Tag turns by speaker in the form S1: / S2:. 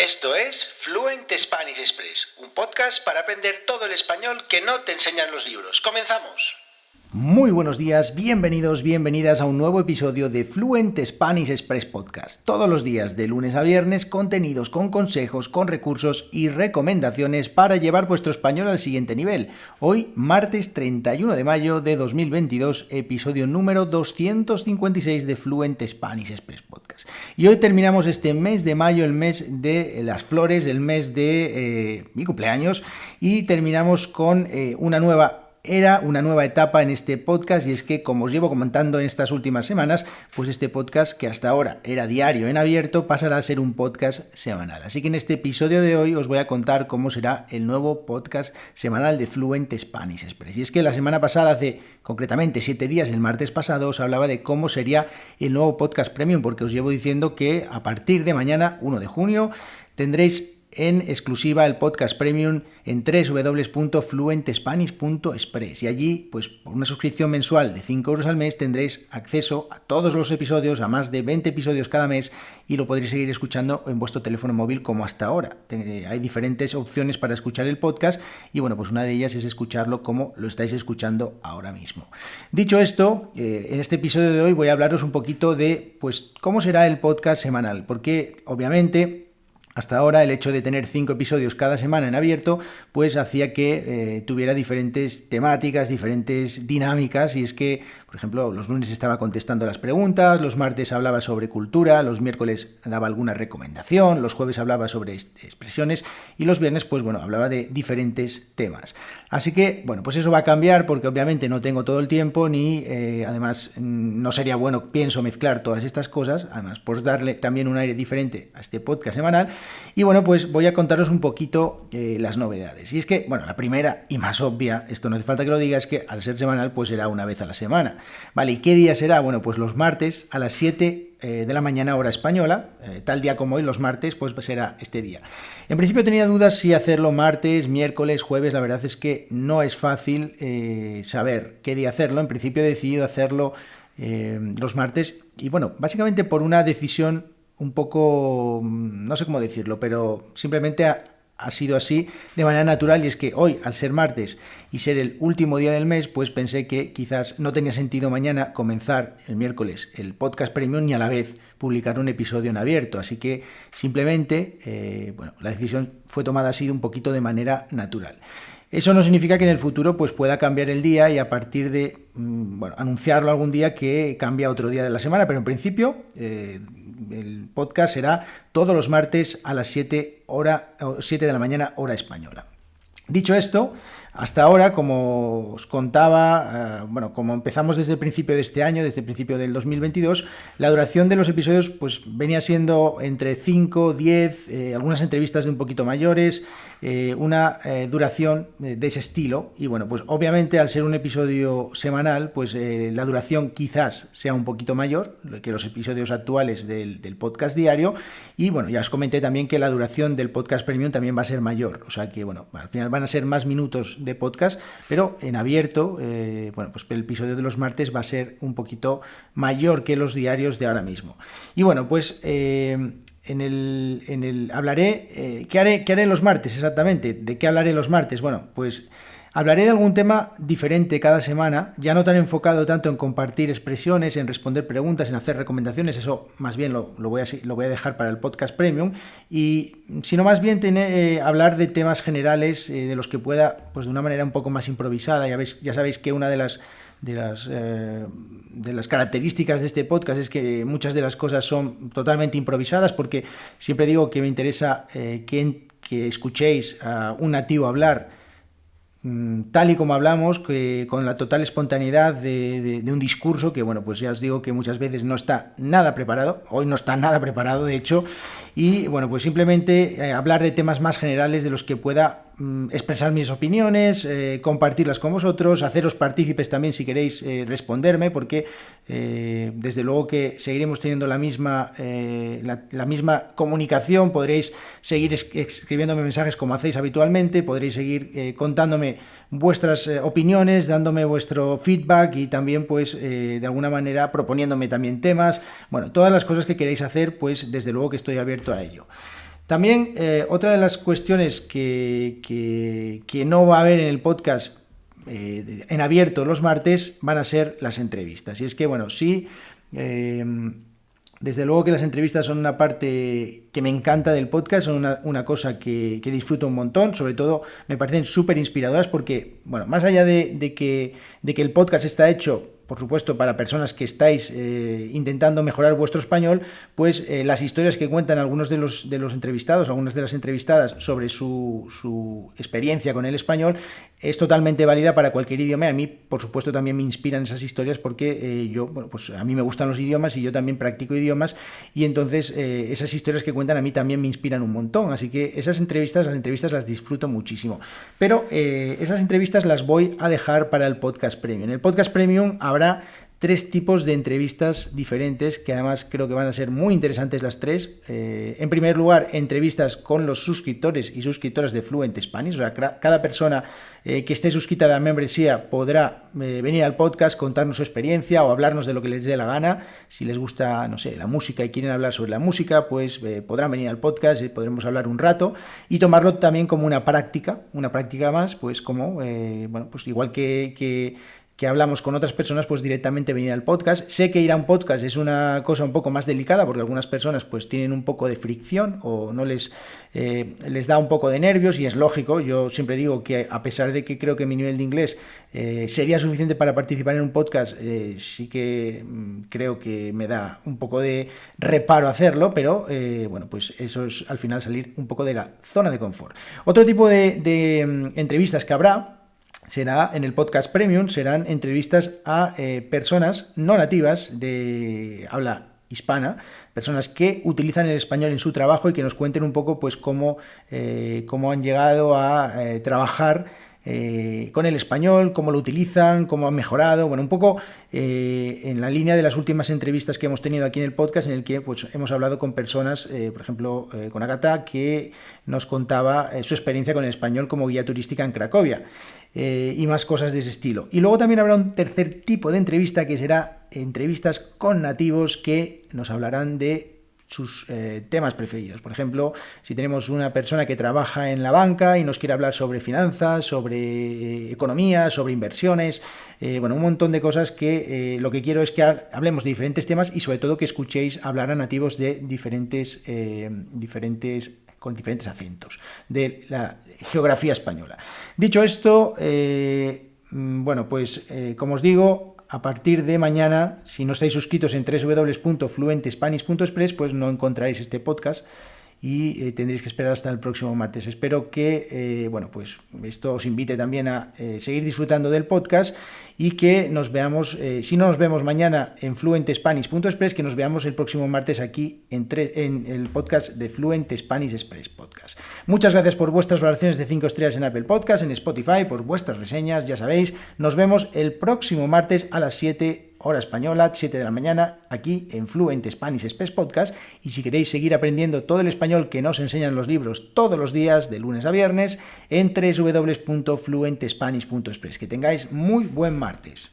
S1: Esto es Fluent Spanish Express, un podcast para aprender todo el español que no te enseñan los libros. ¡Comenzamos!
S2: Muy buenos días, bienvenidos, bienvenidas a un nuevo episodio de Fluent Spanish Express Podcast. Todos los días, de lunes a viernes, contenidos con consejos, con recursos y recomendaciones para llevar vuestro español al siguiente nivel. Hoy, martes 31 de mayo de 2022, episodio número 256 de Fluent Spanish Express Podcast. Y hoy terminamos este mes de mayo, el mes de las flores, el mes de mi cumpleaños, y terminamos con una nueva etapa en este podcast, y es que, como os llevo comentando en estas últimas semanas, pues este podcast, que hasta ahora era diario en abierto, pasará a ser un podcast semanal. Así que en este episodio de hoy os voy a contar cómo será el nuevo podcast semanal de Fluent Spanish Express. Y es que la semana pasada, hace concretamente 7 días, el martes pasado, os hablaba de cómo sería el nuevo podcast premium, porque os llevo diciendo que a partir de mañana, 1 de junio, tendréis en exclusiva el podcast premium en www.fluentespanish.express, y allí, pues por una suscripción mensual de 5 euros al mes, tendréis acceso a todos los episodios, a más de 20 episodios cada mes, y lo podréis seguir escuchando en vuestro teléfono móvil como hasta ahora. Hay diferentes opciones para escuchar el podcast, y bueno, pues una de ellas es escucharlo como lo estáis escuchando ahora mismo. Dicho esto, en este episodio de hoy voy a hablaros un poquito de pues cómo será el podcast semanal, porque obviamente hasta ahora el hecho de tener 5 episodios cada semana en abierto pues hacía que tuviera diferentes temáticas, diferentes dinámicas, y es que, por ejemplo, los lunes estaba contestando las preguntas, los martes hablaba sobre cultura, los miércoles daba alguna recomendación, los jueves hablaba sobre expresiones y los viernes pues bueno, hablaba de diferentes temas. Así que bueno, pues eso va a cambiar porque obviamente no tengo todo el tiempo ni además no sería bueno, pienso, mezclar todas estas cosas, además por darle también un aire diferente a este podcast semanal. Y bueno, pues voy a contaros un poquito las novedades. Y es que, bueno, la primera y más obvia, esto no hace falta que lo diga, es que al ser semanal pues será una vez a la semana. Vale, ¿y qué día será? Bueno, pues los martes a las 7 de la mañana hora española, tal día como hoy, los martes, pues será este día. En principio tenía dudas si hacerlo martes, miércoles, jueves. La verdad es que no es fácil saber qué día hacerlo. En principio he decidido hacerlo los martes, y bueno, básicamente por una decisión un poco, no sé cómo decirlo, pero simplemente ha sido así de manera natural, y es que hoy, al ser martes y ser el último día del mes, pues pensé que quizás no tenía sentido mañana comenzar el miércoles el podcast premium y a la vez publicar un episodio en abierto, así que simplemente, bueno, la decisión fue tomada así un poquito de manera natural. Eso no significa que en el futuro pues pueda cambiar el día y a partir de bueno, anunciarlo algún día que cambia otro día de la semana, pero en principio el podcast será todos los martes a las 7 de la mañana hora española. Dicho esto, hasta ahora, como os contaba, bueno, como empezamos desde el principio de este año, desde el principio del 2022, la duración de los episodios pues venía siendo entre 5, 10, algunas entrevistas de un poquito mayores, una duración de ese estilo. Y bueno, pues obviamente al ser un episodio semanal, pues la duración quizás sea un poquito mayor que los episodios actuales del podcast diario. Y bueno, ya os comenté también que la duración del podcast premium también va a ser mayor, o sea que bueno, al final van a ser más minutos de podcast, pero en abierto, bueno, pues el episodio de los martes va a ser un poquito mayor que los diarios de ahora mismo. Y bueno, pues hablaré, ¿qué haré los martes exactamente? ¿De qué hablaré los martes? Bueno, pues hablaré de algún tema diferente cada semana, ya no tan enfocado tanto en compartir expresiones, en responder preguntas, en hacer recomendaciones, eso más bien lo voy a dejar para el podcast premium, y sino más bien hablar de temas generales de los que pueda, pues de una manera un poco más improvisada. Ya sabéis que una de las características de este podcast es que muchas de las cosas son totalmente improvisadas, porque siempre digo que me interesa que escuchéis a un nativo hablar tal y como hablamos, que con la total espontaneidad de un discurso que, bueno, pues ya os digo que muchas veces no está nada preparado, hoy no está nada preparado de hecho, y bueno, pues simplemente hablar de temas más generales de los que pueda expresar mis opiniones, compartirlas con vosotros, haceros partícipes también si queréis responderme, porque desde luego que seguiremos teniendo la misma comunicación. Podréis seguir escribiéndome mensajes como hacéis habitualmente, podréis seguir contándome vuestras opiniones, dándome vuestro feedback y también pues de alguna manera proponiéndome también temas. Bueno, todas las cosas que queréis hacer, pues desde luego que estoy abierto a ello. También otra de las cuestiones que no va a haber en el podcast en abierto los martes van a ser las entrevistas. Y es que, bueno, sí, desde luego que las entrevistas son una parte que me encanta del podcast, son una cosa que disfruto un montón, sobre todo me parecen súper inspiradoras porque, bueno, más allá de que el podcast está hecho, por supuesto, para personas que estáis intentando mejorar vuestro español, pues las historias que cuentan algunos de los entrevistados, algunas de las entrevistadas sobre su experiencia con el español, es totalmente válida para cualquier idioma. A mí, por supuesto, también me inspiran esas historias porque pues a mí me gustan los idiomas y yo también practico idiomas, y entonces esas historias que cuentan a mí también me inspiran un montón. Así que las entrevistas las disfruto muchísimo. Pero esas entrevistas las voy a dejar para el podcast premium. En el podcast premium habrá 3 tipos de entrevistas diferentes, que además creo que van a ser muy interesantes las 3. En primer lugar, entrevistas con los suscriptores y suscriptoras de Fluent Spanish. O sea, cada persona que esté suscrita a la membresía podrá venir al podcast, contarnos su experiencia o hablarnos de lo que les dé la gana. Si les gusta, no sé, la música y quieren hablar sobre la música, pues podrán venir al podcast y podremos hablar un rato y tomarlo también como una práctica más, pues como, bueno, pues igual que hablamos con otras personas, pues directamente venir al podcast. Sé que ir a un podcast es una cosa un poco más delicada porque algunas personas pues tienen un poco de fricción o no les da un poco de nervios, y es lógico. Yo siempre digo que a pesar de que creo que mi nivel de inglés sería suficiente para participar en un podcast, sí que creo que me da un poco de reparo hacerlo, pero bueno, pues eso es al final salir un poco de la zona de confort. Otro tipo de entrevistas que habrá será en el podcast premium, serán entrevistas a personas no nativas de habla hispana, personas que utilizan el español en su trabajo y que nos cuenten un poco pues cómo han llegado a trabajar con el español, cómo lo utilizan, cómo han mejorado, bueno, un poco en la línea de las últimas entrevistas que hemos tenido aquí en el podcast, en el que pues hemos hablado con personas, por ejemplo, con Agatha, que nos contaba su experiencia con el español como guía turística en Cracovia, y más cosas de ese estilo. Y luego también habrá un tercer tipo de entrevista, que será entrevistas con nativos que nos hablarán de sus temas preferidos. Por ejemplo, si tenemos una persona que trabaja en la banca y nos quiere hablar sobre finanzas, sobre economía, sobre inversiones, bueno, un montón de cosas que lo que quiero es que hablemos de diferentes temas y sobre todo que escuchéis hablar a nativos de con diferentes acentos de la geografía española. Dicho esto, bueno, pues como os digo, a partir de mañana, si no estáis suscritos en www.fluentespanish.express, pues no encontraréis este podcast y tendréis que esperar hasta el próximo martes. Espero que, bueno, pues esto os invite también a seguir disfrutando del podcast y que nos veamos, si no nos vemos mañana en fluentespanish.express, que nos veamos el próximo martes aquí en el podcast de Fluent Spanish Express Podcast. Muchas gracias por vuestras valoraciones de 5 estrellas en Apple Podcast, en Spotify, por vuestras reseñas, ya sabéis. Nos vemos el próximo martes a las 7 hora española, 7 de la mañana, aquí en Fluent Spanish Express Podcast. Y si queréis seguir aprendiendo todo el español que nos enseñan los libros todos los días, de lunes a viernes, en www.fluentespanish.express. Que tengáis muy buen martes.